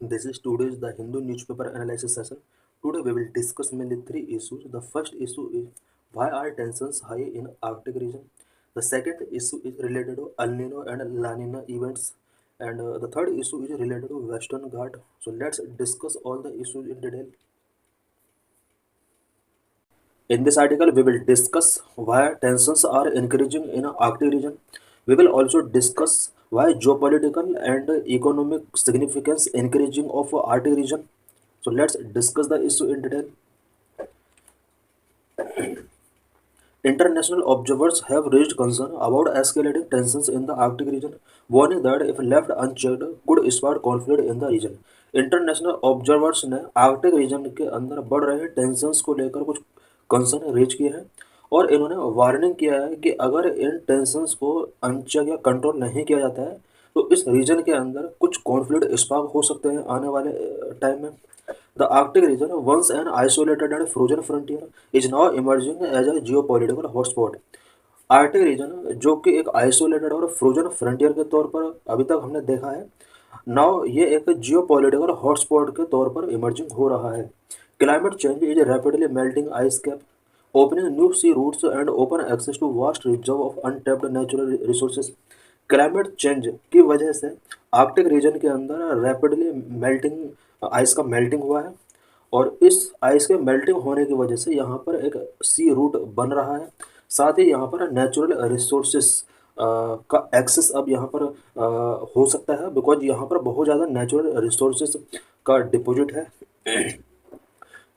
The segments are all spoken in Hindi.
This is today's the Hindu newspaper analysis session. Today we will discuss mainly three issues. The first issue is why are tensions high in Arctic region. The second issue is related to El Nino and La Nina events. And the third issue is related to Western Ghat. So let's discuss all the issues in detail. In this article, we will discuss why tensions are increasing in Arctic region. We will also discuss why geopolitical and economic significance increasing of Arctic region. So let's discuss the issue in detail. International observers have raised concern about escalating tensions in the Arctic region, warning that if left unchecked, could spark conflict in the region. International observers ने आर्कटिक रीजन के अंदर बढ़ रहे टेंशंस को लेकर कुछ कंसर्न रेज किए हैं और इन्होंने वार्निंग किया है कि अगर इन टेंशंस को अनचेक या कंट्रोल नहीं किया जाता है तो इस रीजन के अंदर कुछ कॉन्फ्लिक्ट स्पार्क हो सकते हैं आने वाले टाइम में. The Arctic region, once an isolated and frozen frontier, is now emerging as a geopolitical hotspot. Arctic region जो कि एक आइसोलेटेड और फ्रोजन फ्रंटियर के तौर पर अभी तक हमने देखा है, नाउ ये एक जियोपॉलिटिकल हॉटस्पॉट के तौर पर इमर्जिंग हो रहा है. Climate change is rapidly melting ice cap, opening new sea routes and open access to vast reserve of untapped natural resources. Climate change की वजह से आर्कटिक रीजन के अंदर रैपिडली मेल्टिंग आइस का मेल्टिंग हुआ है और इस आइस के मेल्टिंग होने की वजह से यहाँ पर एक सी रूट बन रहा है. साथ ही यहाँ पर नेचुरल रिसोर्सेस का एक्सेस अब यहाँ पर हो सकता है बिकॉज यहाँ पर बहुत ज़्यादा नेचुरल रिसोर्सेस का डिपॉजिट है.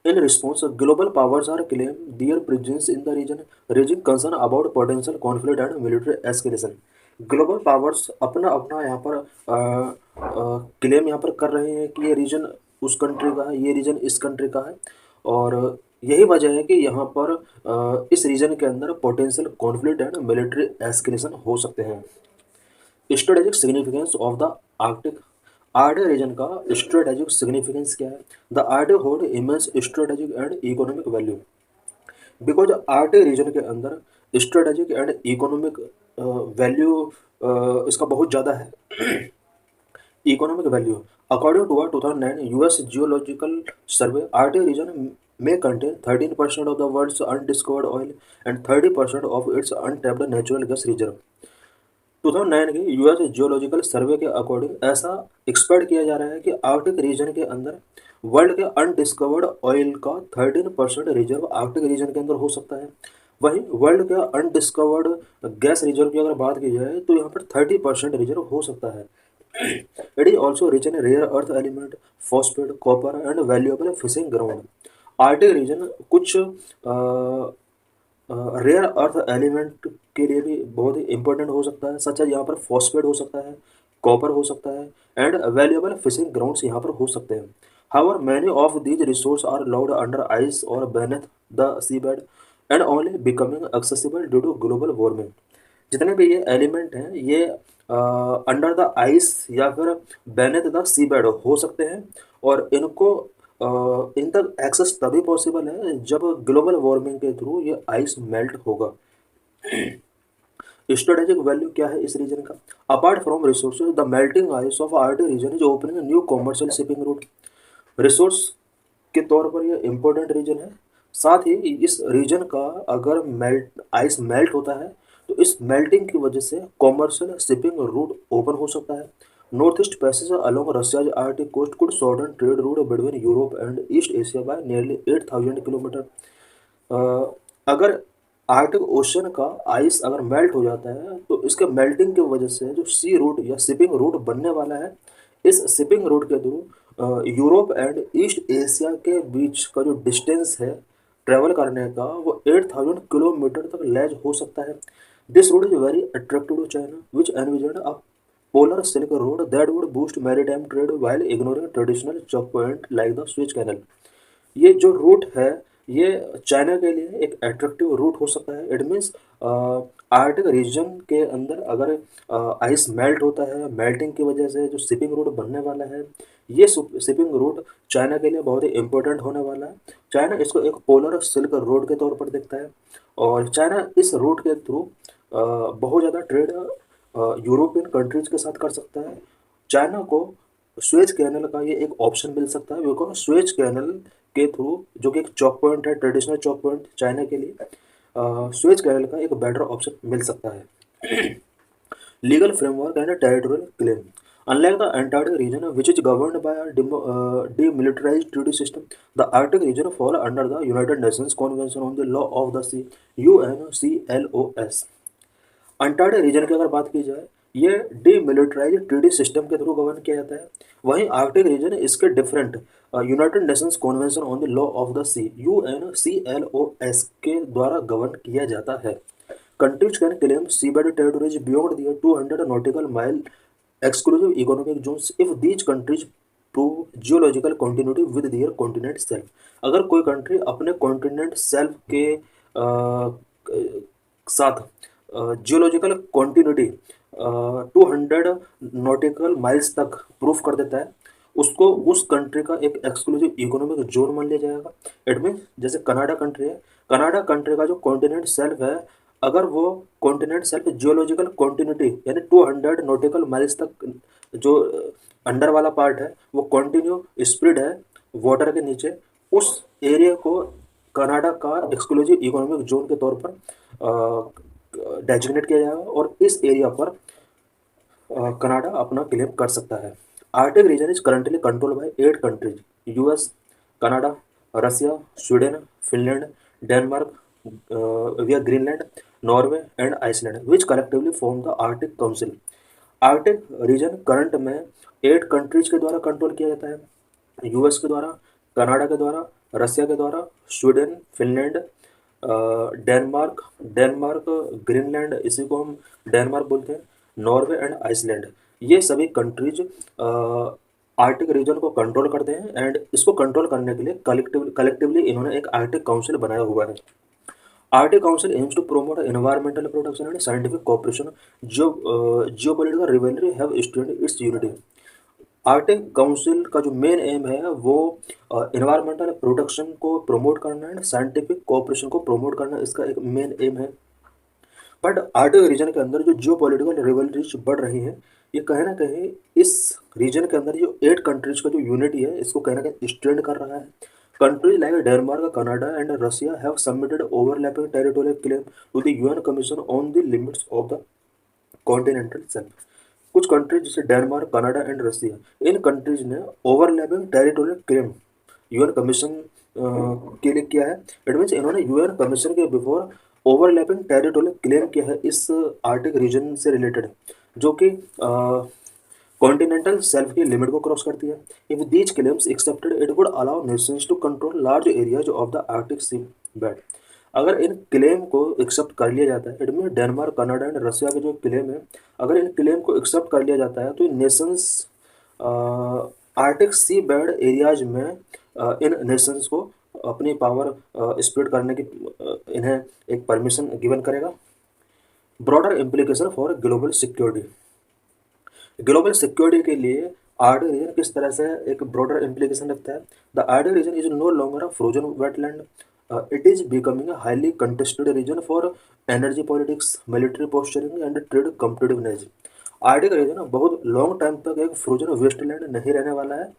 In response, global powers are claim their presence in the region, raising concern about potential conflict and military escalation. Global powers अपना अपना यहाँ पर क्लेम यहाँ पर कर रहे हैं कि ये रीजन उस कंट्री का है, ये रीजन इस कंट्री का है और यही वजह है कि यहाँ पर इस रीजन के अंदर potential conflict and military escalation हो सकते हैं. Strategic significance of the Arctic. Arctic region का स्ट्रेटेजिक सिग्निफिकेंस क्या है? The Arctic hold immense strategic and economic value. Because Arctic region के अंदर स्ट्रेटेजिक एंड इकोनॉमिक वैल्यू इसका बहुत ज़्यादा है. Economic value according to 2009 US geological survey, Arctic region may contain 13% of the world's undiscovered oil and 30% of its untapped natural gas reserve. 2009 के यूएस जियोलॉजिकल सर्वे के अकॉर्डिंग ऐसा एक्सपेक्ट किया जा रहा है कि आर्कटिक रीजन के अंदर वर्ल्ड के अनडिस्कवर्ड ऑयल का 13% रिजर्व आर्कटिक रीजन के अंदर हो सकता है. वहीं वर्ल्ड के अनडिस्कवर्ड गैस रिजर्व की अगर बात की जाए तो यहाँ पर 30% रिजर्व हो सकता है. It is also rich in rare earth element, phosphate, copper and valuable fishing ground. Arctic region कुछ रेयर अर्थ एलिमेंट के लिए भी बहुत ही इंपॉर्टेंट हो सकता है, सच है यहाँ पर फॉस्फेट हो सकता है, कॉपर हो सकता है एंड वैल्यूएबल फिशिंग ग्राउंड्स यहाँ पर हो सकते हैं. However many of these resource are locked under ice और beneath the sea bed and only becoming accessible due to global warming. जितने भी ये एलिमेंट हैं ये अंडर द आइस या फिर beneath द सी बेड हो सकते हैं और इनको इन तक एक्सेस तभी पॉसिबल है जब ग्लोबल वार्मिंग के थ्रू ये आइस मेल्ट होगा. स्ट्रेटेजिक वैल्यू क्या है इस रीजन का? Apart from resources the melting ice of Arctic region is opening new commercial shipping root. Resource के तौर पर ये इम्पोर्टेंट रीजन है. साथ ही इस रीजन का अगर आइस मेल्ट होता है तो इस मेल्टिंग की वजह से कॉमर्शियल शिपिंग रूट ओपन हो सकता है. North east passage along Russia's Arctic coast could shorten trade route between Europe and East Asia by nearly 8,000 kilometre. अगर आर्कटिक ओशन का आइस अगर मेल्ट हो जाता है तो इसके मेल्टिंग की वजह से जो सी रूट या शिपिंग रूट बनने वाला है, इस शिपिंग रूट के through Europe and East Asia के बीच का जो डिस्टेंस है ट्रेवल करने का वो 8,000 किलोमीटर तक लैज हो सकता है. This road is very attractive to China which envision a polar silk road that would boost maritime trade while ignoring traditional choke point like the Suez canal. ये जो रूट है ये चाइना के लिए एक अट्रैक्टिव रूट हो सकता है. इट मीन्स आर्कटिक रीजन के अंदर अगर आइस मेल्ट होता है, मेल्टिंग की वजह से जो शिपिंग रूट बनने वाला है ये शिपिंग रूट चाइना के लिए बहुत ही इम्पोर्टेंट होने वाला है. चाइना इसको एक पोलर सिल्क रोड के तौर पर देखता है और चाइना इस रूट के थ्रू बहुत ज़्यादा ट्रेड यूरोपियन कंट्रीज के साथ कर सकता है. चाइना को स्वेज कैनल का ये एक ऑप्शन मिल सकता है, बिकॉज स्वेज कैनल के थ्रू, जो कि एक चौक पॉइंट है, ट्रेडिशनल चौक पॉइंट चाइना के लिए, स्वेज कैनल का एक बेटर ऑप्शन मिल सकता है। legal framework and a territorial claim. Unlike the Antarctic region, which is governed by a demilitarized treaty system, the Arctic region falls under the United Nations Convention on the Law of the Sea (UNCLOS). Antarctic region की अगर बात की जाए, ये डीमिलिटराइज ट्रीटी सिस्टम के थ्रू गवर्न किया जाता है। वहीं आर्कटिक रीजन इसके different United Nations Convention on the law of the sea (UNCLOS) के द्वारा गवर्न किया जाता है। Countries can claim seabed territories beyond their 200 nautical mile exclusive economic zones if these countries prove geological continuity with their continent self। अगर कोई कंट्री अपने कॉन्टिनेंट सेल्फ के साथ जियोलॉजिकल कॉन्टिन्यूटी 200 नॉटिकल माइल्स तक प्रूफ कर देता है, उसको उस कंट्री का एक एक्सक्लूसिव इकोनॉमिक जोन मान लिया जाएगा। इट मीन जैसे कनाडा कंट्री है, कनाडा कंट्री का जो कॉन्टिनेंट सेल्फ है, अगर वो कॉन्टिनेंट सेल्फ जियोलॉजिकल कॉन्टिन्यूटी यानी 200 नॉटिकल माइल्स तक जो अंडर वाला पार्ट है वो कॉन्टिन्यू स्प्रेड है वाटर के नीचे, उस एरिया को कनाडा का एक्सक्लूसिव इकोनॉमिक जोन के तौर पर डेजिग्नेट किया जाएगा और इस एरिया पर कनाडा अपना क्लेम कर सकता है। Arctic region is currently controlled by 8 countries: US, Canada, Russia, Sweden, Finland, Denmark, via Greenland, Norway and Iceland, which collectively form the Arctic Council। Arctic region current में 8 कंट्रीज के द्वारा कंट्रोल किया जाता है: यूएस के द्वारा, कनाडा के द्वारा, रसिया के द्वारा, Sweden, Finland, Denmark Denmark Greenland, इसी को हम डेनमार्क बोलते हैं, नॉर्वे एंड आइसलैंड। ये सभी कंट्रीज आर्कटिक रीजन को कंट्रोल करते हैं एंड इसको कंट्रोल करने के लिए कलेक्टिवली इन्होंने एक आर्कटिक काउंसिल बनाया हुआ है। Arctic Council aims to promote environmental protection and scientific cooperation. Geopolitical rivalry have strengthened its unity। Arctic council का जो मेन एम है वो एनवायरमेंटल प्रोटेक्शन को प्रमोट करना एंड साइंटिफिक कोऑपरेशन को प्रमोट करना, इसका एक मेन एम है। बट आर्कटिक रीजन के अंदर जो जियो पॉलिटिकल रिवलरीज बढ़ रही हैं, ये कहीं ना कहीं इस रीजन के अंदर जो 8 कंट्रीज का जो यूनिटी है इसको कहीं ना कहीं स्ट्रेंड कर रहा है। Countries like Denmark, Canada, and Russia have submitted overlapping territorial claim to the UN Commission on the limits of the continental shelf। कुछ कंट्रीज जैसे डेनमार्क, कनाडा एंड रसिया, इन कंट्रीज ने overlapping territorial claim UN commission के लिए किया है। इट मीन्स इन्होंने यूएन कमीशन के बिफोर ओवरलैपिंग टेरिटोरियल क्लेम किया है इस आर्कटिक रीजन से रिलेटेड, जो कि कॉन्टिनेंटल सेल्फ की लिमिट को क्रॉस करती है। If these claims accepted it would allow nations to control large areas of the Arctic seabed. अगर इन क्लेम को एक्सेप्ट कर लिया जाता है, it mean Denmark, Canada and Russia के जो क्लेम है, अगर इन क्लेम को एक्सेप्ट कर लिया जाता है तो इन नेशंस आर्कटिक सी बेड एरियाज में इन नेशंस को अपनी पावर स्प्रेड करने की इन्हें एक परमिशन गिवन करेगा। Broader implication for global security. Global security के लिए आर्कटिक रीजन किस तरह से एक ब्रॉडर इम्प्लीकेशन रखता है? The Arctic region is no longer a frozen wetland, it is becoming a highly contested region for energy politics, military posturing and trade competitiveness. Arctic region बहुत लॉन्ग टाइम तक एक फ्रोजन वेस्टलैंड नहीं रहने वाला है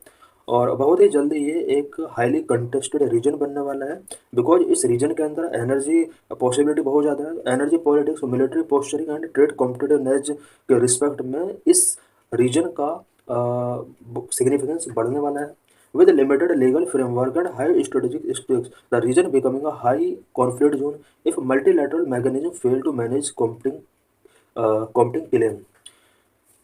और बहुत ही जल्दी ये एक हाईली कंटेस्टेड रीजन बनने वाला है, बिकॉज इस रीजन के अंदर एनर्जी पॉसिबिलिटी बहुत ज़्यादा है। Energy politics, military posturing and trade competitiveness के रिस्पेक्ट में इस रीजन का सिग्निफिकेंस बढ़ने वाला है। With limited legal framework and high strategic stakes, the region becoming a high conflict zone if multilateral mechanism fail to manage competing claim.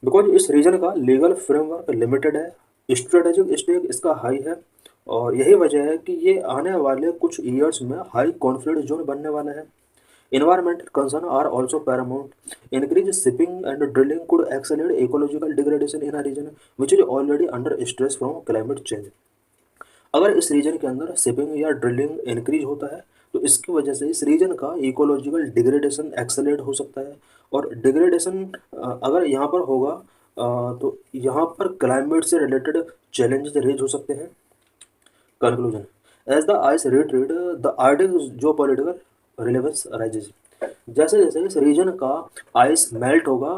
Because इस रीजन का लीगल फ्रेमवर्क लिमिटेड है, स्ट्रेटेजिक स्टेक इसका हाई है और यही वजह है कि ये आने वाले कुछ ईयर्स में हाई कॉन्फ्लिक्ट जोन बनने वाला है। Environmental concerns are also paramount. Increased shipping and drilling could accelerate ecological degradation in a region which is already under stress from climate change। अगर इस रीजन के अंदर शिपिंग या ड्रिलिंग इंक्रीज होता है तो इसकी वजह से इस रीजन का इकोलॉजिकल डिग्रेडेशन एक्सेलरेट हो सकता है और डिग्रेडेशन अगर यहाँ पर होगा तो यहाँ पर क्लाइमेट से रिलेटेड चैलेंजेस रेज हो सकते हैं। Conclusion, as the ice retreat the Arctic geopolitical relevance rises. जैसे जैसे इस रीजन का आइस मेल्ट होगा,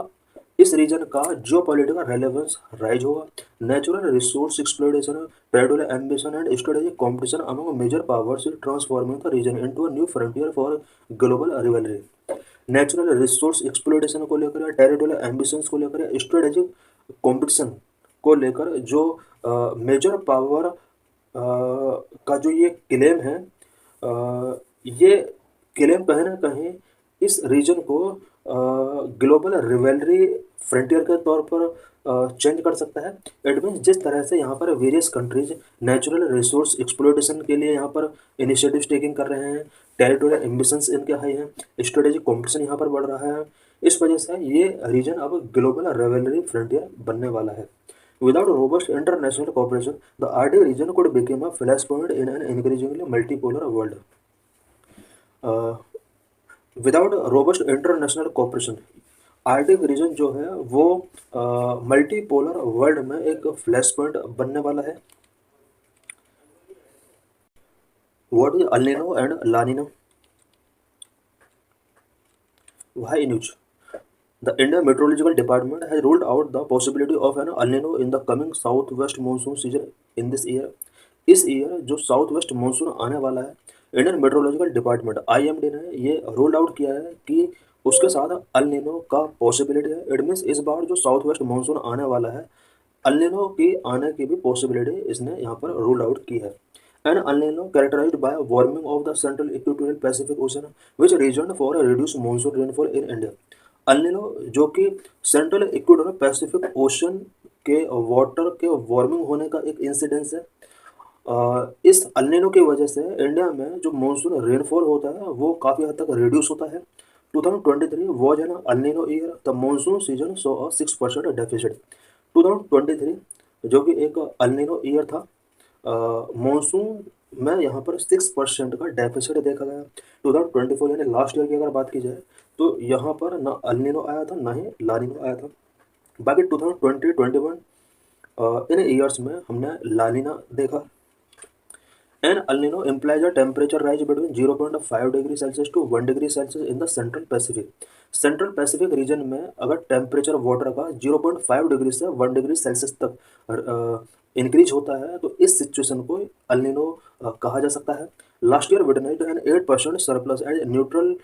इस रीजन का जियोपॉलिटिकल रेलेवेंस राइज होगा, natural resource exploration, territorial ambition and strategic competition among major powers transforming the region into a new frontier for global rivalry. Natural resource exploration को लेकर या टेरिटोरियल एम्बिशंस को लेकर या स्ट्रेटेजिक कॉम्पिटिशन को लेकर जो मेजर पावर का जो ये क्लेम है, ये क्लेम कहीं ना कहीं इस रीजन को ग्लोबल रिवेलरी फ्रंटियर के तौर पर चेंज कर सकता है। इट मीन्स जिस तरह से यहाँ पर various countries natural resource exploration के लिए यहाँ पर इनिशिएटिव्स टेकिंग कर रहे हैं, टेरिटोरियल एम्बिशंस इनके हाई हैं, स्ट्रेटेजिक कॉम्पिटिशन यहाँ पर बढ़ रहा है, इस वजह से ये रीजन अब ग्लोबल रिवेलरी फ्रंटियर बनने वाला है। Without robust international cooperation, the Arctic region could become a flashpoint in an increasingly multipolar world. Without robust international cooperation Arctic region जो है वो मल्टीपोलर वर्ल्ड में एक फ्लैश पॉइंट बनने वाला है। What is El Nino and La Nino? Why news? The Indian Meteorological Department has ruled out the possibility of an El Nino in the coming southwest monsoon season in this year. इस ईयर जो साउथ वेस्ट मानसून आने वाला है, इंडियन मेट्रोलॉजिकल डिपार्टमेंट IMD ने ये रूल आउट किया है कि उसके साथ अल नीनो का पॉसिबिलिटी है। इट मीन्स इस बार जो साउथ वेस्ट मानसून आने वाला है, अल नीनो की आने की भी पॉसिबिलिटी इसने यहाँ पर रूल आउट की है। And El Nino characterized by warming of the central equatorial Pacific ocean which reason for reduce monsoon rainfall in India. El Nino जो कि सेंट्रल इक्वेटोरियल पैसिफिक ओशन के वाटर के वार्मिंग होने का एक इंसिडेंस है। इस अल नीनो की वजह से इंडिया में जो मानसून रेनफॉल होता है वो काफ़ी हद तक रिड्यूस होता है। 2023 was an El Nino year, the monsoon season so a 6% deficit. 2023 जो कि एक अल नीनो ईयर था, मानसून में यहाँ पर 6% का डेफिसिट देखा गया। 2024 यानी लास्ट ईयर की अगर बात की जाए तो यहाँ पर ना अल नीनो आया था ना ही ला नीनो आया था। बाकी 2020-21 इन ईयर्स में हमने ला नीना देखा। An El Nino implies a temperature rise between 0.5 degree Celsius to 1 degree Celsius in the central Pacific. Central Pacific region में अगर टेम्परेचर वाटर का 0.5 डिग्री से 1 डिग्री सेल्सियस तक इंक्रीज होता है तो इस सिचुएशन को अल नीनो कहा जा सकता है। Last year witnessed an 8% surplus and neutral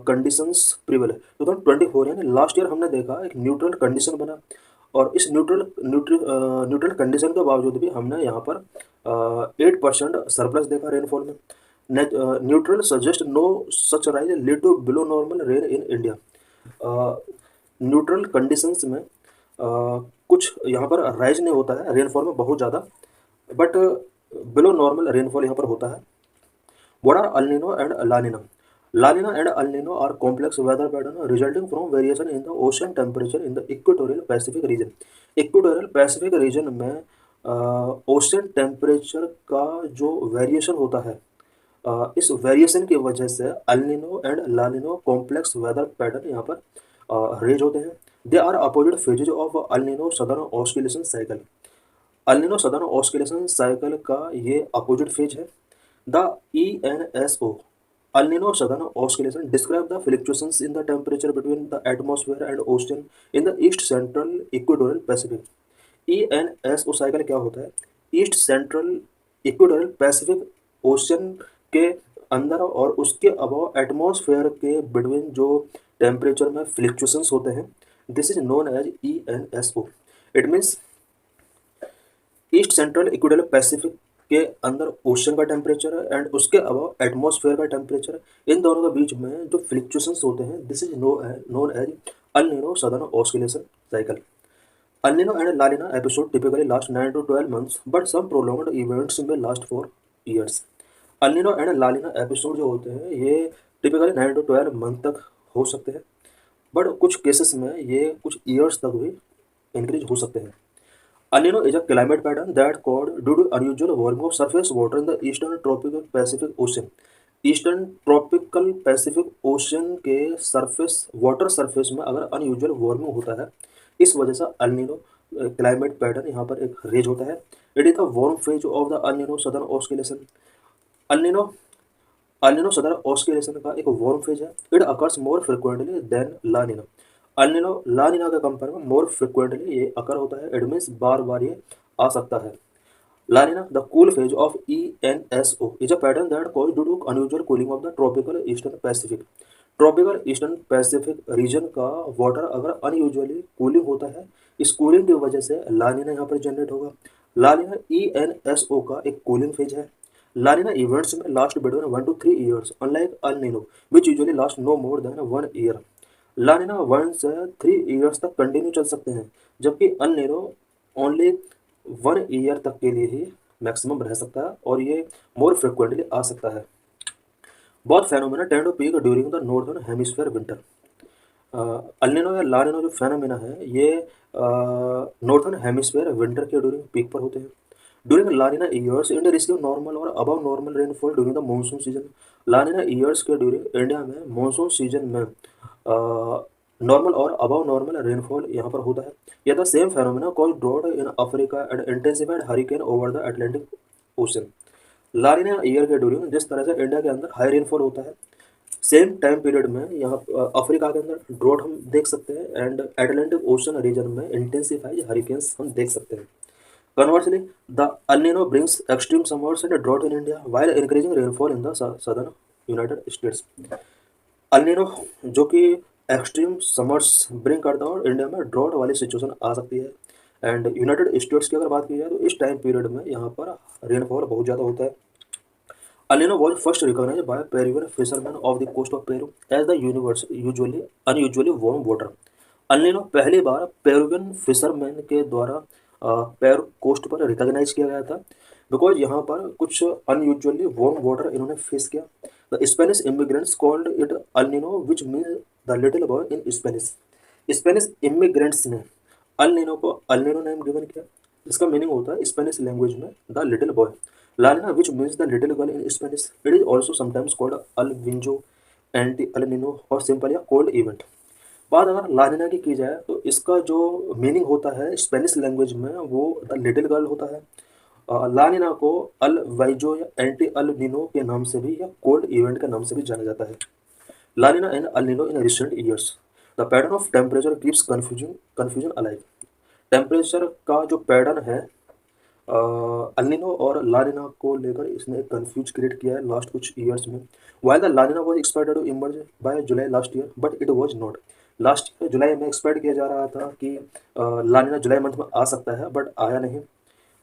conditions prevail. 2024 यानी लास्ट ईयर हमने देखा एक न्यूट्रल कंडीशन बना, और इस न्यूट्रल कंडीशन के बावजूद भी हमने यहाँ पर 8% सरप्लस देखा रेनफॉल में। Neutral suggest no such rise lead to below normal rain in India. Neutral conditions में कुछ यहाँ पर राइज नहीं होता है रेनफॉल में बहुत ज़्यादा, बट बिलो नॉर्मल रेनफॉल यहाँ पर होता है। What are El Nino and La Nina? La Nina and El Nino are complex weather patterns resulting from variation in the ocean temperature in the equatorial Pacific region. Equatorial Pacific region में ओशन टेम्परेचर का जो वेरिएशन होता है, इस वेरिएशन की वजह से El Nino and La Nino complex weather pattern यहाँ पर रेज होते हैं। They are opposite phases of El Nino southern oscillation cycle. El Nino southern oscillation cycle का ये अपोजिट फेज है। The ENSO El Nino Southern Oscillation describe the fluctuations in the temperature between the atmosphere and ocean in the East Central Equatorial Pacific. ENSO cycle क्या होता है? East central equatorial Pacific ocean के अंदर और उसके अबव एटमॉस्फेयर के बिटवीन जो टेम्परेचर में फ्लक्चुएशंस होते हैं, this is known as ENSO। It means east central equatorial Pacific के अंदर ओशन का टेम्परेचर एंड उसके अलावा एटमॉस्फेयर का टेम्परेचर, इन दोनों के बीच में जो फ्लक्चुएशंस होते हैं, this is known as El Nino southern oscillation cycle. El Nino and La Nina episode typically last 9 to 12 months, but some prolonged events में last 4 years। El Nino and La Nina episode जो होते हैं ये टिपिकली 9 to 12 month तक हो सकते हैं, बट कुछ केसेस में ये कुछ ईयर्स तक भी इंक्रीज हो सकते हैं। El Nino is a climate pattern that occurred due to unusual warming of surface water in the eastern tropical Pacific Ocean. Eastern tropical Pacific ocean के सरफेस वाटर सरफेस में अगर अनयूजुअल वार्मिंग होता है, इस वजह से अल नीनो क्लाइमेट पैटर्न यहाँ पर एक रेज होता है। It is the warm phase of the El Nino southern oscillation. El Nino southern oscillation का एक वार्म फेज है। It occurs more frequently than La Nina. El Nino La Nina के कंपेयर में मोर फ्रिक्वेंटली ये अकर होता है। इट मीन्स बार बार ये आ सकता है। La Nina, the cool phase of ENSO, is a pattern that caused due to unusual cooling of the tropical Eastern Pacific. Tropical eastern Pacific region का वाटर अगर अनयूजुअली कूलिंग होता है, इस कूलिंग की वजह से लानिना यहाँ पर जनरेट होगा। लानिना ENSO का एक कूलिंग फेज है। लानिना इवेंट्स में last between 1 to 3 years, unlike El Nino which usually last no more than 1 year। La Nina 1 से 3 years तक कंटिन्यू चल सकते हैं, जबकि अल नीनो ओनली 1 year तक के लिए ही मैक्सिमम रह सकता है और ये मोर फ्रिक्वेंटली आ सकता है। बहुत phenomena tend to peak during the northern hemisphere winter. El Nino या लानिनो जो फेनोमेना है ये नॉर्थर्न हेमिस्फीयर विंटर के ड्यूरिंग पीक पर होते हैं। During La Nina years India receive normal और above normal rainfall during the monsoon season. La Nina years के ड्यूरिंग इंडिया में मानसून सीजन में नॉर्मल और अबव नॉर्मल रेनफॉल यहाँ पर होता है। यह the same phenomena called drought in Africa and intensified hurricane over the Atlantic ocean. लानिना year के ड्यूरिंग जिस तरह से इंडिया के अंदर हाई रेनफॉल होता है, सेम टाइम पीरियड में यहाँ अफ्रीका के अंदर ड्रॉट हम देख सकते हैं एंड एटलांटिक ओशन रीजन में इंटेंसिफाइड हरिकेन्स हम देख सकते हैं। Conversely, the El Nino brings extreme summers and a drought in India while increasing rainfall in the southern United States. El Nino जो कि एक्सट्रीम समर्स ब्रिंग करता है और इंडिया में ड्रॉट वाली सिचुएशन आ सकती है। एंड यूनाइटेड स्टेट्स की अगर बात की जाए तो इस टाइम पीरियड में यहाँ पर रेनफॉल बहुत ज़्यादा होता है। El Nino was first recognized by Peruvian fishermen off the coast of Peru as the unusually warm water. El Nino पहली बार पेरुवियन फिशरमैन के द्वारा पेरू कोस्ट पर रिकॉग्नाइज किया गया था, बिकॉज यहाँ पर कुछ अनयूजुअली वार्म वाटर इन्होंने फेस किया। The Spanish immigrants called it all Nino which means the little boy in Spanish. Spanish immigrants ने अल नीनो को अल नीनो नेम गिवन किया, इसका मीनिंग होता है स्पेनिश लैंग्वेज में the little boy. La Nina which means the little girl in Spanish. It is also sometimes called El Viejo anti El Nino और सिंपल या कोल्ड इवेंट। बात अगर लानिना की जाए तो इसका जो मीनिंग होता है स्पेनिश लैंग्वेज में वो द लिटिल गर्ल होता है। लानिना को अल वाइजो या एंटी अल निनो के नाम से भी या कोल्ड इवेंट के नाम से भी जाना जाता है। लानिना एंड अल निनो इन recent years, the pattern of temperature keeps confusion alive. Temperature का जो पैटर्न है अल निनो और लानिना को लेकर इसने एक कन्फ्यूज क्रिएट किया है लास्ट कुछ ईयर्स में। While the La Nina was expected to emerge by July last year but it was not. Last year July में एक्सपेक्ट किया जा रहा था कि लानिना जुलाई मंथ में आ सकता है, बट आया नहीं।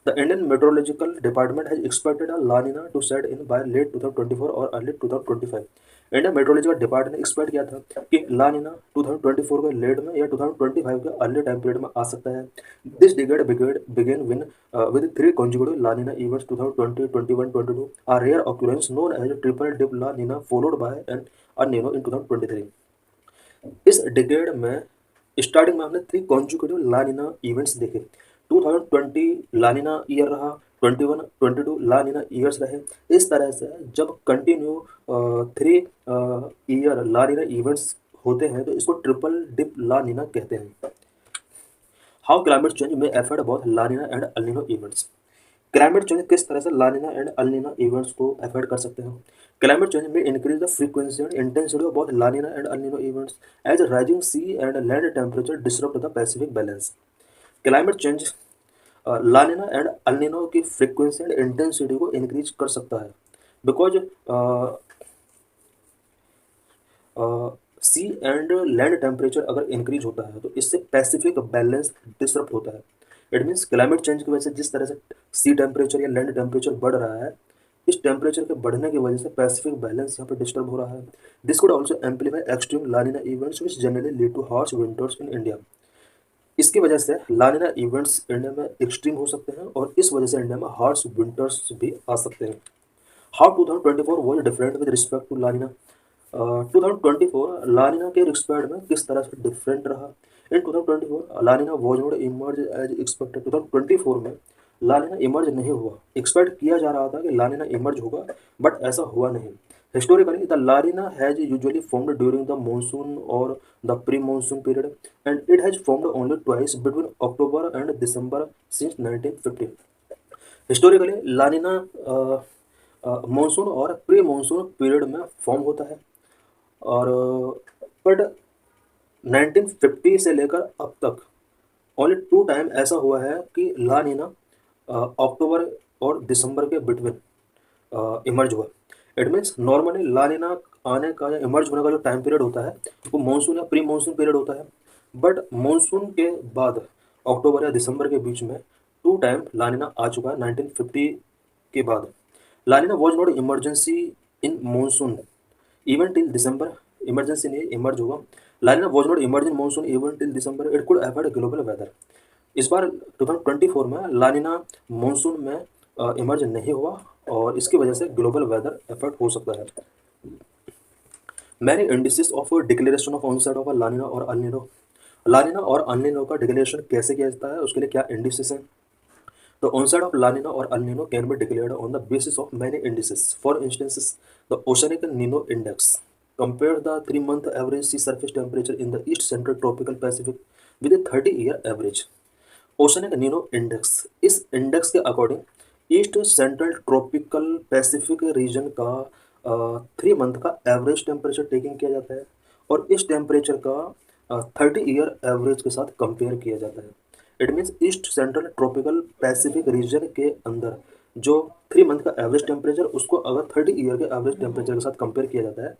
The Indian meteorological department has expected a La Nina to set in by late 2024 और अर्ली 2025। इंडियन मेट्रोलॉजिकल डिपार्टमेंट ने एक्सपेक्ट किया था कि लानिना 2024 के लेट में या 2025 के अर्ली टाइम पीरियड में आ सकता है। This decade began with 3 consecutive La Nina events 2020, 21, 22, a rare occurrence known as triple dip La Nina followed by an El Nino in 2023। इस डिकेड में स्टार्टिंग में हमने 3 consecutive ला नीना इवेंट्स देखे। 2020 ला नीना ईयर रहा, 21, 22 ला नीना ईयर्स रहे। इस तरह से जब कंटिन्यू 3 ईयर ला नीना इवेंट्स होते हैं तो इसको ट्रिपल डिप ला नीना कहते हैं। How climate change may effect both La Nina and El Nino events. Climate change किस तरह से La Nina and El Nina events को अफेक्ट कर सकते हैं। Climate change may increase the frequency and intensity of both La Nina and El Nino events as rising sea and land temperature disrupt the Pacific balance. Climate change La Nina and El Nino की फ्रीक्वेंसी एंड इंटेंसिटी को इंक्रीज कर सकता है, because sea and land temperature अगर इंक्रीज होता है तो इससे पैसिफिक बैलेंस डिसरप्ट होता है। इट मीन्स क्लाइमेट चेंज की वजह से जिस तरह से सी टेम्परेचर या लैंड टेम्परेचर बढ़ रहा है, इस टेम्परेचर के बढ़ने की वजह से पैसिफिक बैलेंस यहाँ पर डिस्टर्ब हो रहा है। This could also amplify extreme La Nina events which generally lead to harsh winters in India. इसकी वजह से ला नीना इवेंट्स इंडिया में एक्सट्रीम हो सकते हैं और इस वजह से इंडिया में हार्श विंटर्स भी आ सकते हैं। How 2024 was different with respect to La Nina. 2024 La Nina के रिस्पेक्ट में किस तरह से डिफरेंट रहा। In 2024 La Nina was not emerge as expected. 2024 में ला नीना इमर्ज नहीं हुआ। एक्सपेक्ट किया जा रहा था कि ला नीना इमर्ज होगा, बट ऐसा हुआ नहीं। Historically the La Nina has usually formed during the monsoon और the pre monsoon period and it has formed only twice between October and December since 1950। Historically La Nina monsoon और प्री मानसून पीरियड में फॉर्म होता है और बट 1950 से लेकर अब तक ओनली 2 टाइम ऐसा हुआ है कि ला नीना अक्टूबर और दिसंबर के बिटवीन इमर्ज हुआ। इट मीन्स नॉर्मली ला नीना आने का या इमर्ज होने का जो टाइम पीरियड होता है वो मानसून या प्री मानसून पीरियड होता है। बट मानसून के बाद अक्टूबर या दिसंबर के बीच में 2 टाइम ला नीना आ चुका है 1950 के बाद। La Nina was not emergency in monsoon even till December. Emergency नहीं इमर्ज होगा। La Nina was not emerge in monsoon even till December, it could affect global weather. इस बार 2024 में ला नीना मानसून में इमर्ज नहीं हुआ और इसकी वजह से ग्लोबल वेदर इफेक्ट हो सकता है। Many indices of declaration of onset of La Nina और अल नीनो। ला नीना और अल नीनो का डिक्लेरेशन कैसे किया जाता है, उसके लिए क्या इंडिसेस हैं? The onset of La Nina or El Nino can be declared on the basis of many indices. For instance, the Oceanic Nino Index. Compare the 3-month average sea surface temperature in the East Central Tropical Pacific with a 30-year average. Oceanic Nino index, इस इंडेक्स के according east central tropical Pacific region का 3 मंथ का एवरेज टेम्परेचर टेकिंग किया जाता है और इस टेम्परेचर का 30 ईयर एवरेज के साथ कंपेयर किया जाता है। It means east central tropical Pacific region के अंदर जो 3 मंथ का एवरेज टेम्परेचर उसको अगर 30 ईयर के एवरेज टेम्परेचर के साथ कंपेयर किया जाता है,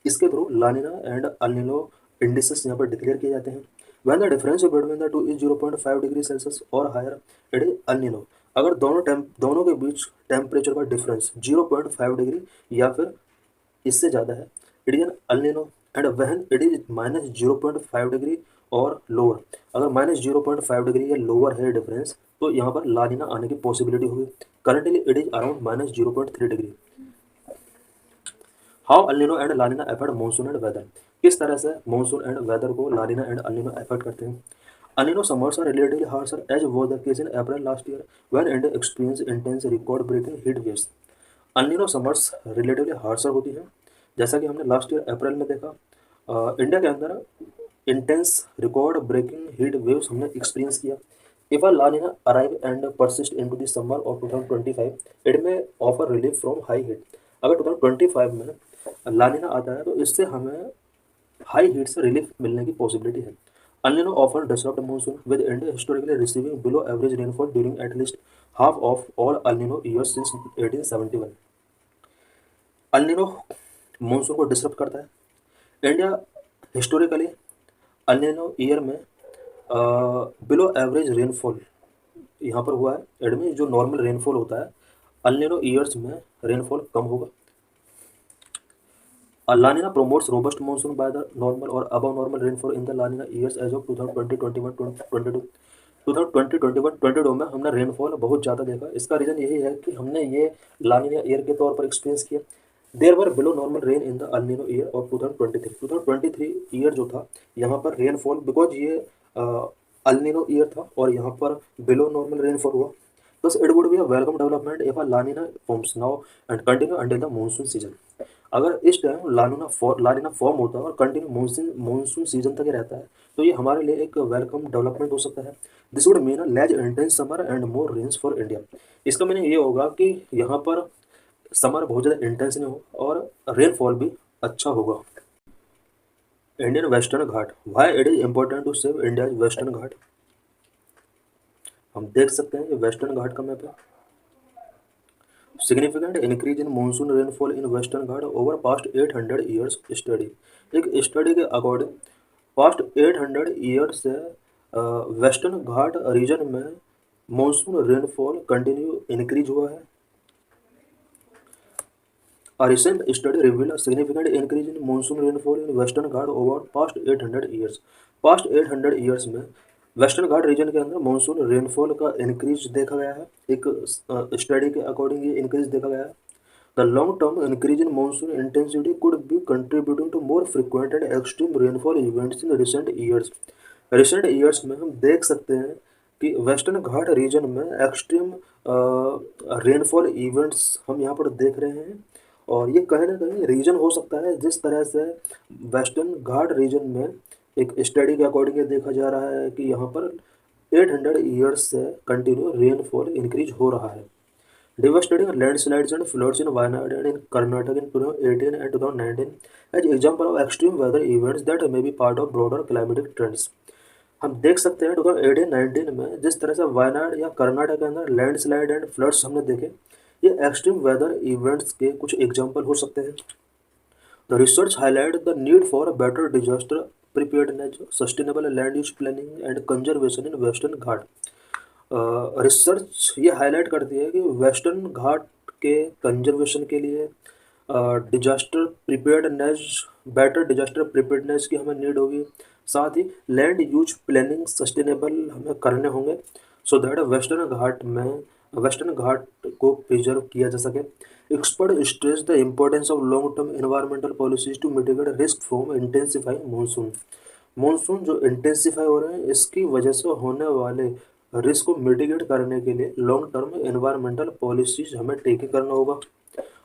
इसके through लानिना and El Nino indices यहाँ पर डिक्लेयर किए जाते हैं। When the difference between the two is 0.5 degree Celsius और higher, it is El Nino. अगर दोनों के बीच टेम्परेचर का डिफरेंस 0.5 डिग्री या फिर इससे ज़्यादा है, it is an El Nino. And when it is -0.5 degree और लोअर, अगर -0.5 डिग्री या लोअर है डिफरेंस तो यहाँ पर ला नीना आने की पॉसिबिलिटी होगी। Currently it is around -0.3 degree. How El Nino and La Nina affect monsoon and weather. किस तरह से मानसून एंड वेदर को La Nina and El Nino affect करते हैं? El Nino summers are relatively harsher as was the case in April last year when India experienced intense record breaking heat waves. El Nino summers relatively harsher होती हैं, जैसा कि हमने लास्ट ईयर अप्रैल में देखा। इंडिया के अंदर intense record breaking heat waves हमने एक्सपीरियंस किया। If a La Nina arrive and persist into the summer of 2025, it may offer relief from high heat. अगर 2025 में ला नीना आता है तो इससे हमें हाई हीट से रिलीफ मिलने की पॉसिबिलिटी है। El Nino often disrupt monsoon, with India historically receiving below average rainfall during at least half of all El Nino years since 1871. El Nino monsoon को डिसरप्ट करता है। India historically El Nino year में बिलो एवरेज रेनफॉल यहाँ पर हुआ है। इट मीन जो नॉर्मल रेनफॉल होता है El Nino ईयर्स में रेनफॉल कम होगा। La Nina promotes robust monsoon by the normal or above normal rainfall in the La Nina years as of 2020, 21, 22। 2020, 21, 22 में हमने रेनफॉल बहुत ज़्यादा देखा। इसका रीज़न यही है कि हमने ये ला नीना ईयर के तौर पर एक्सपीरियंस किया। There were below normal rain in the El Nino year of 2023। 2023 year जो था यहाँ पर रेनफॉल, बिकॉज ये अल नीनो ईयर था और यहाँ पर बिलो नॉर्मल रेनफॉल हुआ। Thus, it would be a welcome development if a La Nina forms now and continue until the monsoon season। अगर इस टाइम ला नीना फॉर्म होता है और कंटिन्यू मानसून सीजन तक ही रहता है तो ये हमारे लिए एक वेलकम डेवलपमेंट हो सकता है। This would mean less intense summer and more rains for India. इसका मीनिंग ये होगा कि यहाँ पर समर बहुत ज़्यादा इंटेंस नहीं हो और रेनफॉल भी अच्छा होगा। Indian western Ghat, why it is important to save India western Ghat. हम देख सकते हैं ये वेस्टर्न घाट का मैप है। Significant increase in monsoon rainfall in western Ghat over past 800 years study. एक स्टडी के अकॉर्डिंग पास्ट 800 ईयर्स से वेस्टर्न घाट रीजन में मानसून रेनफॉल कंटिन्यू इंक्रीज हुआ है। A recent study revealed a significant increase in monsoon rainfall in Western Ghat over past 800 years। Past 800 years में वेस्टर्न घाट रीजन के अंदर मानसून रेनफॉल का इंक्रीज देखा गया है। एक स्टडी के अकॉर्डिंग ये इंक्रीज देखा गया है। The long term increase in monsoon intensity could be contributing to more frequent and extreme rainfall events in recent years. Recent years में हम देख सकते हैं कि वेस्टर्न घाट रीजन में एक्सट्रीम रेनफॉल इवेंट्स हम यहाँ पर देख रहे हैं और ये कहीं ना कहीं रीजन हो सकता है। जिस तरह से वेस्टर्न घाट रीजन में एक स्टडी के अकॉर्डिंग ये देखा जा रहा है कि यहाँ पर 800 ईयर्स से कंटिन्यू रेनफॉल इंक्रीज हो रहा है। devastating landslides and floods in Wayanad and in Karnataka in 2018 and 2019 as example of extreme weather events that may be part of broader climatic trends. हम देख सकते हैं 2018-19 में जिस तरह से वायनाड या कर्नाटक के अंदर लैंडस्लाइड एंड फ्लड्स हमने देखे, ये एक्सट्रीम वेदर इवेंट्स के कुछ एग्जाम्पल हो सकते हैं। The research highlighted the need for a better disaster preparedness, sustainable land use planning and conservation in Western Ghat. Research ये हाईलाइट करती है कि वेस्टर्न घाट के कंजर्वेशन के लिए disaster preparedness, better disaster preparedness की हमें नीड होगी। साथ ही लैंड यूज प्लानिंग सस्टेनेबल हमें करने होंगे सो दैट वेस्टर्न घाट को प्रिजर्व किया जा सके। Expert stress the importance of long term environmental policies to mitigate risk from intensifying monsoon. Monsoon जो इंटेंसिफाई हो रहे हैं इसकी वजह से होने वाले रिस्क को मिटिगेट करने के लिए लॉन्ग टर्म एनवायरमेंटल पॉलिसीज हमें टेक करना होगा।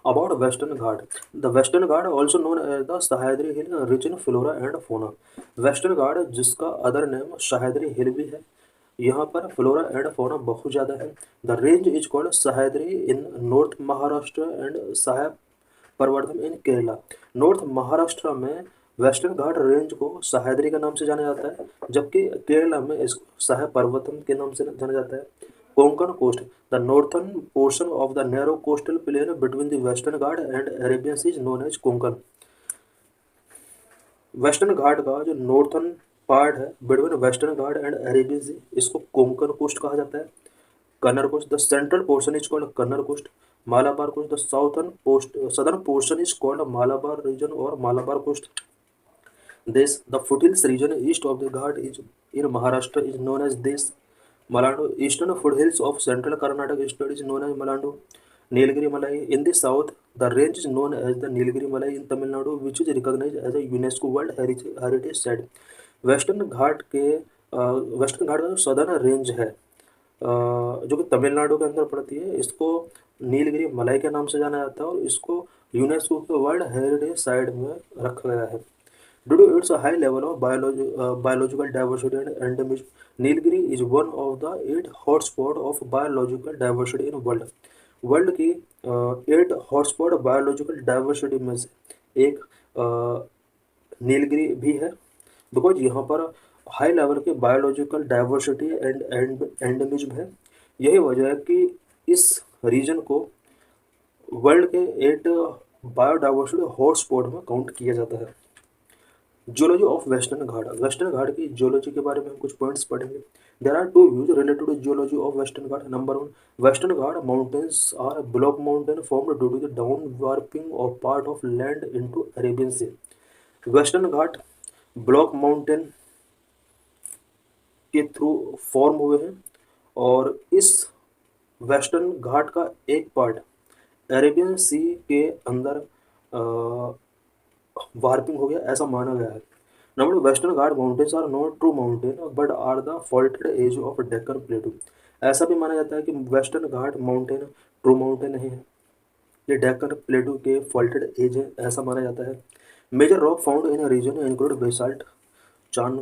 About western Ghat, the western Ghat also known as the Sahyadri hill rich in flora and fauna. Western Ghat जिसका अदर नेम सह्याद्री हिल भी है, यहाँ पर फ्लोरा एंड फोना बहुत ज़्यादा है। The range is called Sahyadri in north Maharashtra and Sahya Parvatam in Kerala. North Maharashtra में वेस्टर्न घाट रेंज को सह्याद्री के नाम से जाना जाता है, जबकि केरला में इसको सह्य पर्वतम के नाम से जाना जाता है। Konkan coast, the northern portion of the narrow coastal plain between the western Ghat and Arabian sea is known as Konkan. Western Ghat का जो नॉर्थर्न पार्ट है between western Ghat and Arabian sea, इसको कोंकण कोस्ट कहा जाता है। Kanara coast, the central portion is called Kanara coast. Malabar coast, the southern portion is called Malabar region और Malabar coast. Desh, the foothills region east of the Ghat is in Maharashtra is known as देश। Maladu, eastern foothills of central Karnataka state is known as Malandu. Nilgiri Malai, in the south, the range is known as the Nilgiri Malai in Tamil Nadu, which is recognized as a UNESCO World Heritage Site. Western Ghat का जो सदर्न रेंज है जो कि तमिलनाडु के अंदर पड़ती है, इसको नीलगिरी मलाई के नाम से जाना जाता है और इसको यूनेस्को के वर्ल्ड हेरिटेज साइट में रखा गया है। Due to its high level of biological diversity and endemism, Nilgiri is one of the 8 hotspot of biological diversity in world. World की 8 हॉटस्पॉट बायोलॉजिकल डाइवर्सिटी में से एक नीलगिरी भी है, बिकॉज यहाँ पर हाई लेवल के बायोलॉजिकल डाइवर्सिटी एंड एंडेमिज्म है। यही वजह है कि इस रीजन को वर्ल्ड के 8 बायोडाइवर्सिटी हॉटस्पॉट में काउंट किया जाता है। Geology of western Ghat, western Ghat की जियोलॉजी के बारे में हम कुछ पॉइंट्स पढ़ेंगे। There are 2 views related to geology of western Ghat. Number 1, western Ghat mountains are block mountain formed due to the down warping of part of land into Arabian sea. Western Ghat block mountain के थ्रू फॉर्म हुए हैं और इस वेस्टर्न घाट का एक पार्ट अरेबियन सी के अंदर वार्पिंग हो गया, ऐसा माना गया है। Number western Ghat mountains are not true mountain but are the faulted edge of Deccan plateau. ऐसा भी माना जाता है कि western Ghat mountain true mountain नहीं है, ये डेक्कन प्लेटू के फॉल्टेड एज है, ऐसा माना जाता है। Major rock found in region include basalt, चान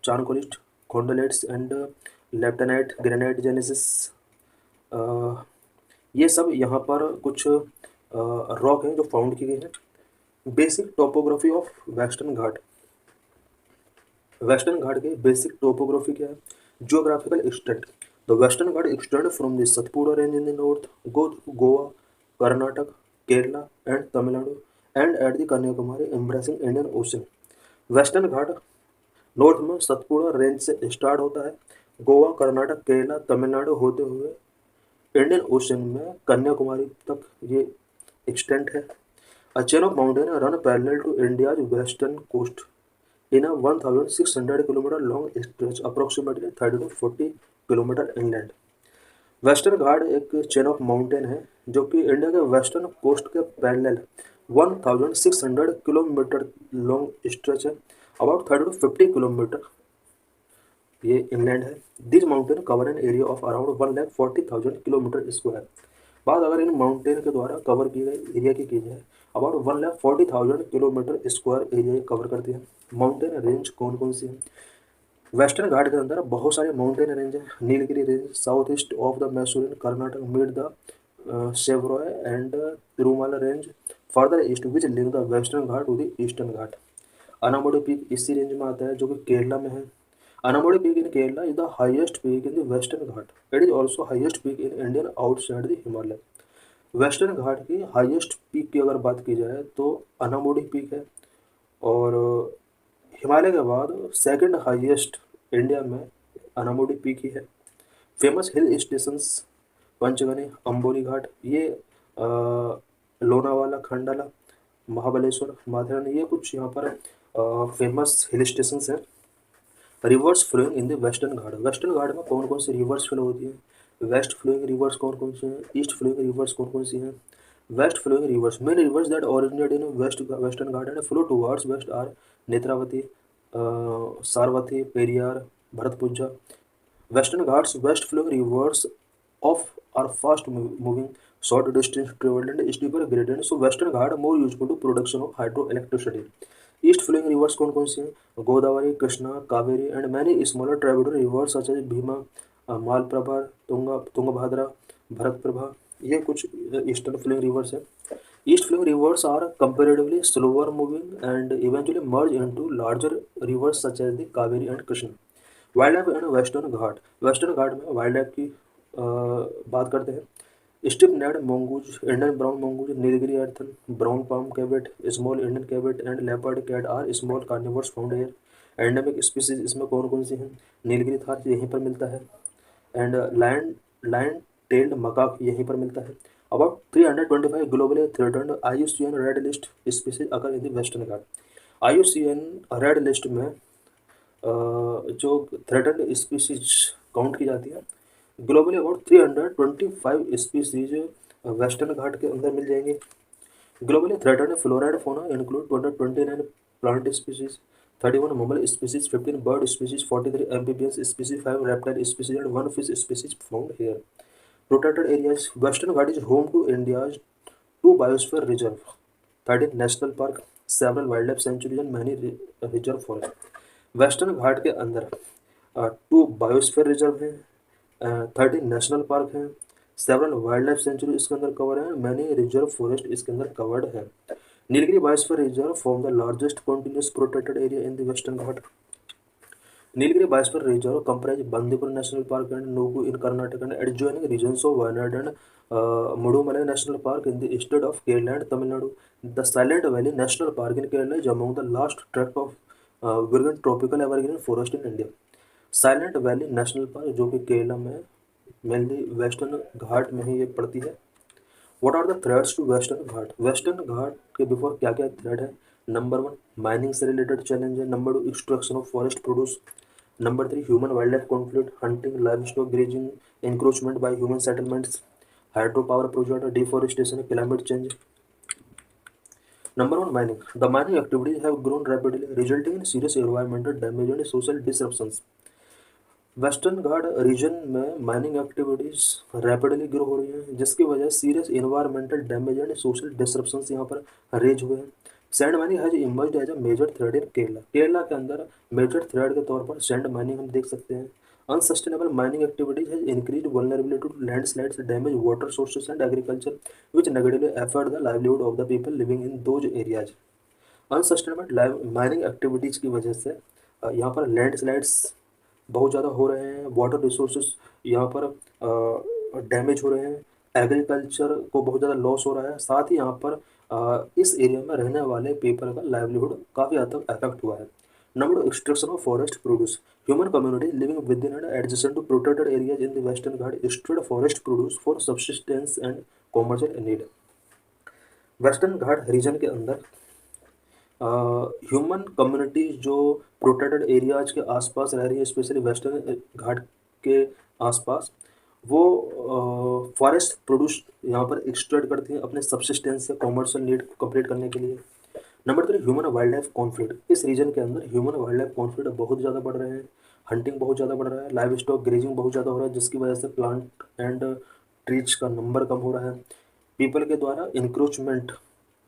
charnockite, khondalites and leptynite, granite genesis. ये सब यहाँ पर कुछ रॉक हैं जो फाउंड की गई है। Basic topography of western Ghat, western Ghat के बेसिक टोपोग्राफी क्या है? Geographical extent, the western Ghat extend from the Satpura range in the north गो Goa, Karnataka, Kerala and Tamil Nadu and at the Kanyakumari embracing Indian ocean. Western Ghat north में सतपुड़ा रेंज से स्टार्ट होता है, गोवा, कर्नाटक, केरला, तमिलनाडु होते हुए इंडियन ओशन में कन्याकुमारी तक ये एक्सटेंट है। A chain of mountains run parallel to India's western coast in a 1,600 km long stretch, approximately 30 to 40 km inland. Western घाट एक चेन ऑफ माउंटेन है जो कि इंडिया के वेस्टर्न कोस्ट के पैरेलल 1,600 किलोमीटर लॉन्ग स्ट्रेच है, अबाउट 30 to 50 किलोमीटर ये इनलैंड है। This mountain cover an area of around 1,40,000 kilometre square. बात अगर इन माउंटेन के द्वारा कवर किए गए एरिया की जाए, about 1,40,000 kilometre square area cover करती है। माउंटेन रेंज कौन कौन सी है? वेस्टर्न घाट के अंदर बहुत सारे माउंटेन रेंज है। Nilgiri range south east of the Mysore Karnataka mid the Shevaroy and Tirumala range further east which link the western Ghat to the eastern Ghat. Anamudi peak इसी रेंज में आता है जो कि केरला में है। Anamudi peak in Kerala is the highest peak in the western Ghat. It is also highest peak in Indian outside the Himalaya. Western Ghat की हाईएस्ट पीक की अगर बात की जाए तो अनामोडी पीक है, और हिमालय के बाद सेकंड हाईएस्ट इंडिया में अनामोडी पीक ही है। Famous hill stations Panchgani, Amboli Ghat, ये लोनावाला, खंडाला, महाबलेश्वर, माथेरान, ये कुछ यहाँ पर फेमस हिल स्टेशंस हैं। Rivers flowing in the western Ghat. Western Ghat में कौन कौन सी रिवर्स फ्लो होती है? वेस्ट फ्लोइंग रिवर्स कौन कौन सी हैं? ईस्ट फ्लोइंग रिवर्स कौन कौन सी हैं? West flowing rivers, main rivers that originate in western Ghat and flow towards west are Netravati, Sharavati, Periyar, Bharathapuzha. Western Ghats west flowing rivers of are fast moving, short distance traveled and steeper gradient. So Western Ghat more useful to production of hydroelectricity. East flowing rivers कौन कौन सी हैं? Godavari, Krishna, Kaveri and many smaller tributary rivers such as Bhima, Malaprabha, Tungabhadra, भरतप्रभा, ये कुछ ईस्टर्न फ्लोइंग रिवर्स है। East flowing rivers are comparatively slower moving and eventually merge into larger rivers such as the Kaveri and Krishna. Wild life and western Ghat. Western Ghat में वाइल्ड लाइफ की बात करते हैं। Striped necked mongoose, Indian brown mongoose, Nilgiri marten, brown palm civet, small Indian civet and leopard cat are small carnivores found here. Endemic species इसमें कौन कौन सी हैं? नीलगिरी थार यहीं पर मिलता है, एंड लाइन टेल्ड मकाक यहीं पर मिलता है। About 325 globally threatened IUCN red list species occur in the western Ghat. IUCN red list में जो थ्रेटन्ड स्पीसीज काउंट की जाती है, globally about 325 species western Ghat के अंदर मिल जाएंगे। Globally threatened flora and fauna include 229 plant species, 31 mammal species, 15 bird species, 43 amphibians species, 5 reptile species and 1 fish species found here. Protected areas. Western Ghat is home to India's 2 biosphere reserve, 13 national park, several wildlife sanctuaries and many reserve forests. Western Ghat के अंदर 2 बायोस्फीयर रिजर्व हैं, 13 नेशनल पार्क हैं, सेवरल वाइल्ड लाइफ सेंचुरी इसके अंदर कवर है, मैनी रिजर्व फॉरेस्ट इसके अंदर कवर्ड है। Nilgiri biosphere reserve form the largest continuous protected area in the western Ghat. Nilgiri biosphere reserve comprise Bandipur National Park and Nugu in Karnataka and adjoining regions of Wayanad and Mudumalai National Park in the state of Kerala and Tamil Nadu. The Silent Valley National Park in Kerala is among the last tract of virgin tropical evergreen forest in India. Silent valley national park जो कि केरला में मेनली वेस्टर्न घाट में ही ये पड़ती है। What are the threats to western Ghat? Western Ghat के बिफोर क्या क्या थ्रेट है? नंबर 1 माइनिंग से रिलेटेड चैलेंज है। Number 2 extraction of forest produce. Number 3 human wild life conflict, hunting, live stock grazing, encroachment by human settlements, hydro power project, deforestation, climate change. Number 1 mining. The mining activities have grown rapidly, resulting in serious environmental damage and social disruptions. Western Ghat region में माइनिंग एक्टिविटीज रैपिडली ग्रो हो रही हैं, जिसकी वजह serious environmental damage and social disruptions यहाँ पर रेज हुए हैं। Sand mining has emerged as a major threat in Kerala. Kerala के अंदर मेजर थ्रेड के तौर पर सैंड माइनिंग हम देख सकते हैं। Unsustainable mining activities has increase vulnerability to landslides, damage water sources and agriculture which negatively affect the livelihood of the people living in those areas. Unsustainable mining activities की वजह से यहाँ पर लैंडस्लाइड्स बहुत ज़्यादा हो रहे हैं, वाटर रिसोर्सेज यहाँ पर डैमेज हो रहे हैं, एग्रीकल्चर को बहुत ज़्यादा लॉस हो रहा है, साथ ही यहाँ पर इस एरिया में रहने वाले पीपल का लाइवलीहुड काफ़ी हद तक अफेक्ट हुआ है। Number 2 extraction of forest produce. Human community living within and adjacent to protected areas in the western Ghat extract forest produce for subsistence and commercial need. Western Ghat region के अंदर ह्यूमन कम्युनिटी जो प्रोटेक्टेड एरियाज के आसपास रह रही है, स्पेशली वेस्टर्न घाट के आसपास, वो फॉरेस्ट प्रोड्यूस यहाँ पर एक्सट्रैक्ट करती हैं अपने सब्सिस्टेंस या कॉमर्शियल नीड को कंप्लीट करने के लिए। Number 3 human wild life conflict. इस रीजन के अंदर ह्यूमन वाइल्ड लाइफ कॉन्फ्लिक्ट बहुत ज़्यादा बढ़ रहे हैं, हंटिंग बहुत ज़्यादा बढ़ रहा है, लाइव स्टॉक ग्रेजिंग बहुत ज़्यादा हो रहा है, जिसकी वजह से प्लांट एंड ट्रीज का नंबर कम हो रहा है। पीपल के द्वारा इंक्रोचमेंट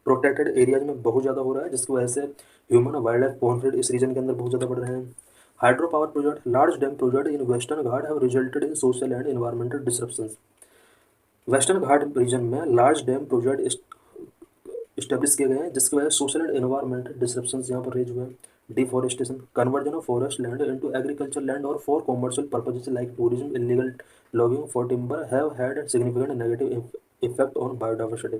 प्रोटेक्टेड एरियाज में बहुत ज़्यादा हो रहा है, जिसकी वजह से ह्यूमन वाइल्ड लाइफ कॉन्फ्लिक्ट इस रीजन के अंदर बहुत ज़्यादा बढ़ रहे हैं। Hydro power project, large dam project in western Ghat have resulted in social and environmental disruptions. Western Ghat region में लार्ज डैम प्रोजेक्ट इस्टेब्लिश किए गए हैं जिसकी वजह से सोशल एंड एनवायरमेंटल डिसरप्शंस यहाँ पर रेज हुए हैं। Deforestation, conversion of forest land into agriculture land और for commercial purposes like tourism, illegal logging for timber have had significant negative effect on biodiversity.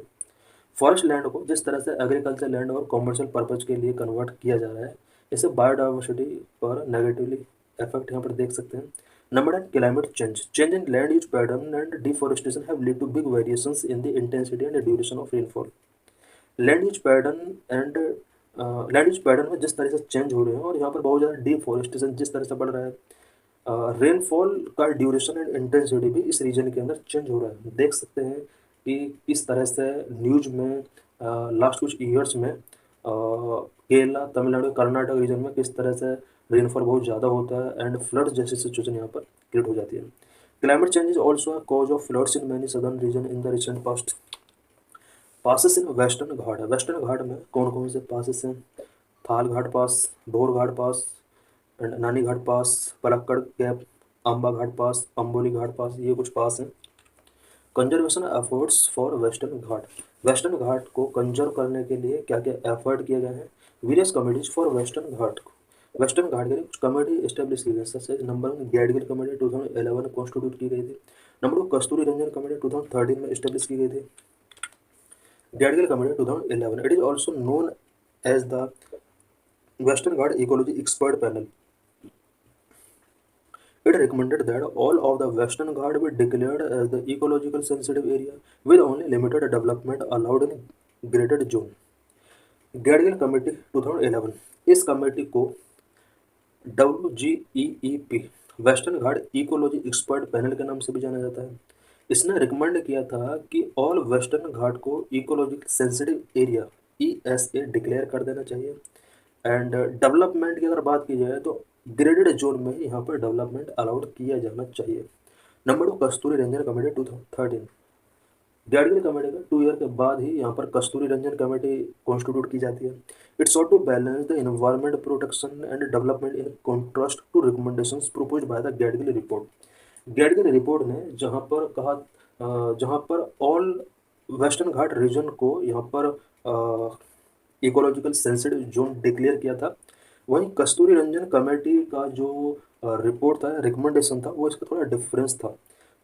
Forest land को जिस तरह से एग्रीकल्चर लैंड और कॉमर्शियल पर्पज के लिए कन्वर्ट किया जा रहा है, इससे बायोडाइवर्सिटी पर नेगेटिवली इफेक्ट यहाँ पर देख सकते हैं। Number 10, climate change, change in land use pattern and deforestation have lead to big variations in the intensity and duration of rainfall. Land use pattern and land use pattern में जिस तरह से चेंज हो रहे हैं और यहाँ पर बहुत ज़्यादा डिफॉरेस्टेशन जिस तरह से बढ़ रहा है, रेनफॉल का ड्यूरेशन एंड इंटेंसिटी भी इस रीजन के अंदर चेंज हो रहा है। देख सकते हैं कि इस तरह से न्यूज में लास्ट कुछ ईयर्स में केरला, तमिलनाडु, कर्नाटक रीजन में किस तरह से रेनफॉल बहुत ज़्यादा होता है एंड फ्लड जैसी सिचुएशन यहाँ पर क्रिएट हो जाती है। Climate change is also a cause of floods in many southern region in the recent past. Passes in western Ghat है, वेस्टर्न घाट में कौन कौन से पासेस हैं? थाल घाट पास, भोर घाट pass and Nani Ghat pass, Palakkad gap, Amba Ghat pass, Amboli Ghat pass, ये कुछ पास हैं। Conservation efforts for western Ghat, western Ghat को कंजर्व करने के लिए क्या क्या एफर्ट किए गए हैं? Various committees for western Ghat, western Ghat के लिए कुछ कमेटी इस्टेब्लिश की गई। सबसे नंबर 1 गैडगिल कमेटी 2011 में कॉन्स्टिट्यूट की गई थी। नंबर 2 कस्तूरी रंजन कमेटी 2013 में इस्टेब्लिश की गई थी। Gadgil committee 2011, it is also known as the western Ghat ecology expert panel. It recommended that all of the Western Ghat be declared as the ecological sensitive area with only limited development allowed in graded zone. Gadgil committee 2011, इस कमेटी को WGEEP western Ghat ecology expert panel के नाम से भी जाना जाता है। इसने रिकमेंड किया था कि ऑल वेस्टर्न घाट को ecological sensitive area ESA declare कर देना चाहिए। एंड डेवलपमेंट की अगर बात की जाए तो ग्रेडेड जोन में यहाँ पर डेवलपमेंट अलाउड किया जाना चाहिए। नंबर 2 कस्तूरी रंजन कमेटी 2013, गैडगिल कमेटी का 2 ईयर के बाद ही यहाँ पर कस्तूरी रंजन कमेटी कॉन्स्टिट्यूट की जाती है। Its sought to balance the environment protection and development in contrast to recommendations proposed by the Gadgil report. Gadgil report ने जहाँ पर कहा, जहाँ पर ऑल वेस्टर्न घाट रीजन को यहाँ पर इकोलॉजिकल सेंसिटिव जोन डिक्लेयर किया था, वहीं कस्तूरी रंजन कमेटी का जो रिपोर्ट था, रिकमेंडेशन था, वो इसका थोड़ा डिफरेंस था।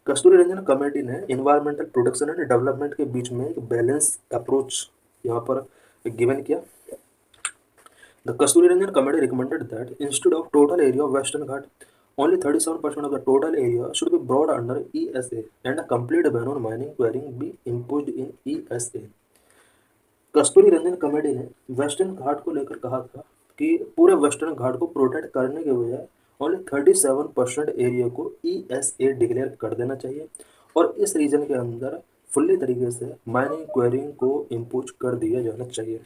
कस्तूरी रंजन कमेटी ने इन्वायरमेंटल प्रोटेक्शन एंड डेवलपमेंट के बीच में एक बैलेंस अप्रोच यहाँ पर गिवन किया। The Kasturi Ranjan committee recommended that instead of total area of western Ghat only 37% of the total area should be brought under ESA and a complete ban on mining quarrying be imposed in ESA। Kasturi Ranjan committee ने वेस्टर्न घाट को लेकर कहा था कि पूरे वेस्टर्न घाट को प्रोटेक्ट करने के बजाय ओनली 37% एरिया को ESA डिक्लेयर कर देना चाहिए और इस रीजन के अंदर फुल्ली तरीके से माइनिंग क्वेरिंग को इम्पोज कर दिया जाना चाहिए।